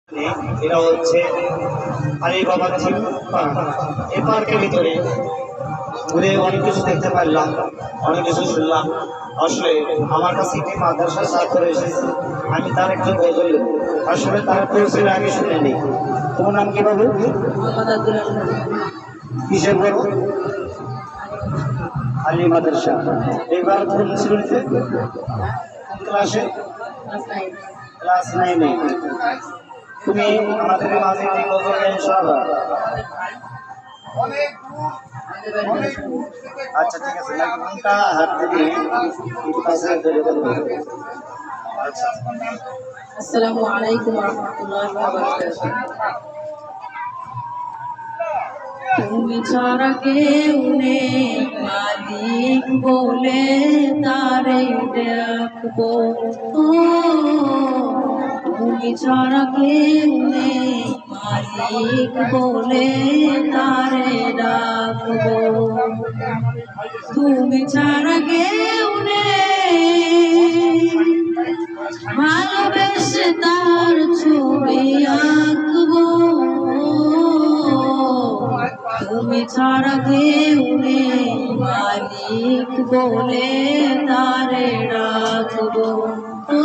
এটা হচ্ছে আলী বাবা জিম পার্ক। এই পার্কের ভিতরে ঘুরে অনেক কিছু দেখতে পারলাম, অনেক কিছু শুনলাম। আসলে আমার কাছে একটি মাদ্রাসার ছাত্র এসেছে, আমি তার একজন গজল আসলে তার পরিচয় আগে শুনেনি। তোমার নাম কি বাবু? কিসের বড়? আলী মাদ্রাসা। এইবার কোন শ্রেণীতে, কোন ক্লাসে? ক্লাস 9-এ। তুমি আমাদের মাঝে যে গজল গান শোনাবা? আচ্ছা ঠিক আছে, কোনটা হাত দিয়ে একটু কাছে ধরে বলবো। আচ্ছা। আসসালামু আলাইকুম ওয়া রাহমাতুল্লাহি ওয়া বারাকাতুহু। তুমি ছাড়া কেউ নেই মালিক বলে তারে ডাকবো, ও তুমি ছাড়া কেউ নেই মালিক বলে তারে ডাকবো, তুমি ছাড়া কেউ নেই ভালোবেসে তার ছবি আঁকবো, তুমি ছাড়া কেউ নেই মালিক বলে তারে রাখবো, ও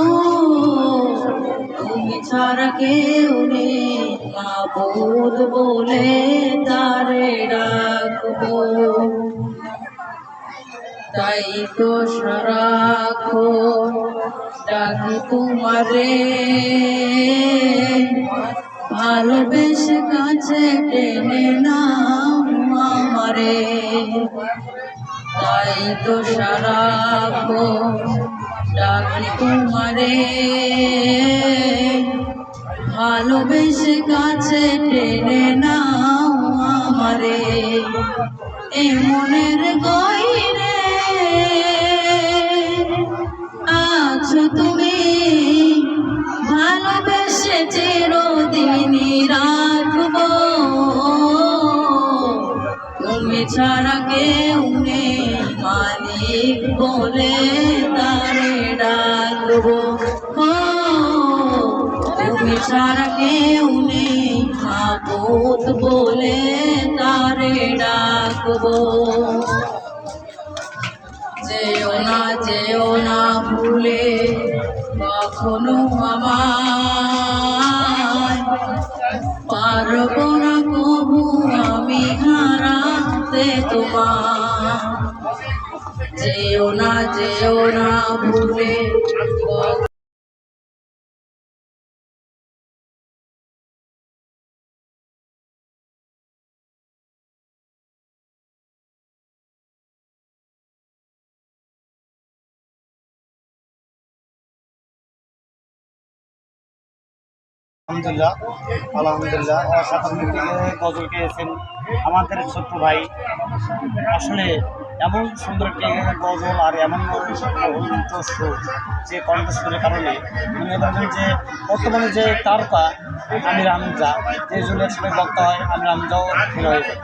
তুমি ছাড়া কেউ নেই মাবুদ বলে তারে রাখবো। তাই তো সারাক্ষণ ডাকি তোমারে, ভালোবেসে কাছে টেনে নাও আমারে। তাই তো সারাক্ষণ ডাকি তোমারে, ভালোবেসে কাছে টেনে নাও আমারে। এ মনের গহীনে আছো তুমি, ভালোবেসে চিরদিনই রাখবো, তুমি ছাড়া কেউ নেই মালিক বলে তারে ডাকবো, ও তুমি ছাড়া কেউ নেই মাবুদ বলে তারে ডাকবো। যেও না ভুলে কখনো আমায়, পারবো না কবু আমি হারাতে তোমার। যেও না ভুলে। আলহামদুলিল্লাহ, আলহামদুলিল্লাহ, অসাধারণ একটি গজল গেয়েছেন আমাদের ছোট্ট ভাই। আসলে এমন সুন্দর একটি গজল আর এমন সুর, যে কণ্ঠস্বরের কারণে মনে করেন যে বর্তমানে যে তারকা আমির হামজা, যে জন্য আসলে বক্তা হয় আমির হামজাও ফেল হয়ে যায়।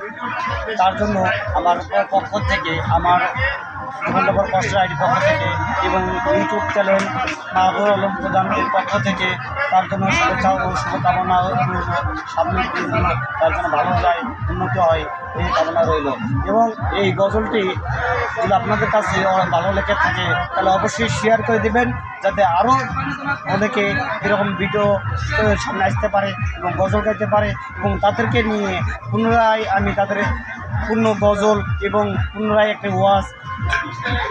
তার জন্য আমার পক্ষ থেকে, আমার জীবননগর কষ্টের আইডি পক্ষ থেকে এবং ইউটিউব চ্যানেল মাহবুব আলম প্রধানের পক্ষ থেকে তার জন্য শুভেচ্ছা ও শুভকামনা, সামনে তার জন্য ভালো যায়, উন্নতি হয় এই কামনা রইল। এবং এই গজলটি যদি আপনাদের কাছে ভালো লেগে থাকে তাহলে অবশ্যই শেয়ার করে দেবেন, যাতে আরও অনেকে এরকম ভিডিও সামনে আসতে পারে এবং গজল গাইতে পারে, এবং তাদেরকে নিয়ে পুনরায় আমি তাদের পূর্ণ গজল এবং পুনরায় একটি ওয়াজ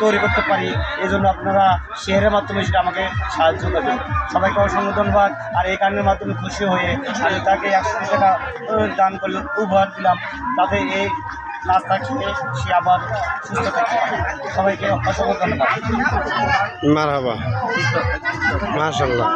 তৈরি করতে পারি। এই জন্য আপনারা শেয়ারের মাধ্যমে সেটা আমাকে সাহায্য করবেন। সবাইকে অসংখ্য ধন্যবাদ। আর এই গানের মাধ্যমে খুশি হয়ে আমি তাকে 100 টাকা দান করলে উপহার দিলাম, তাতে এই নাস্তা খেয়ে সে আবার সুস্থ থাকতে পারে। সবাইকে অসংখ্য ধন্যবাদ। মারহাবা, মাশাআল্লাহ।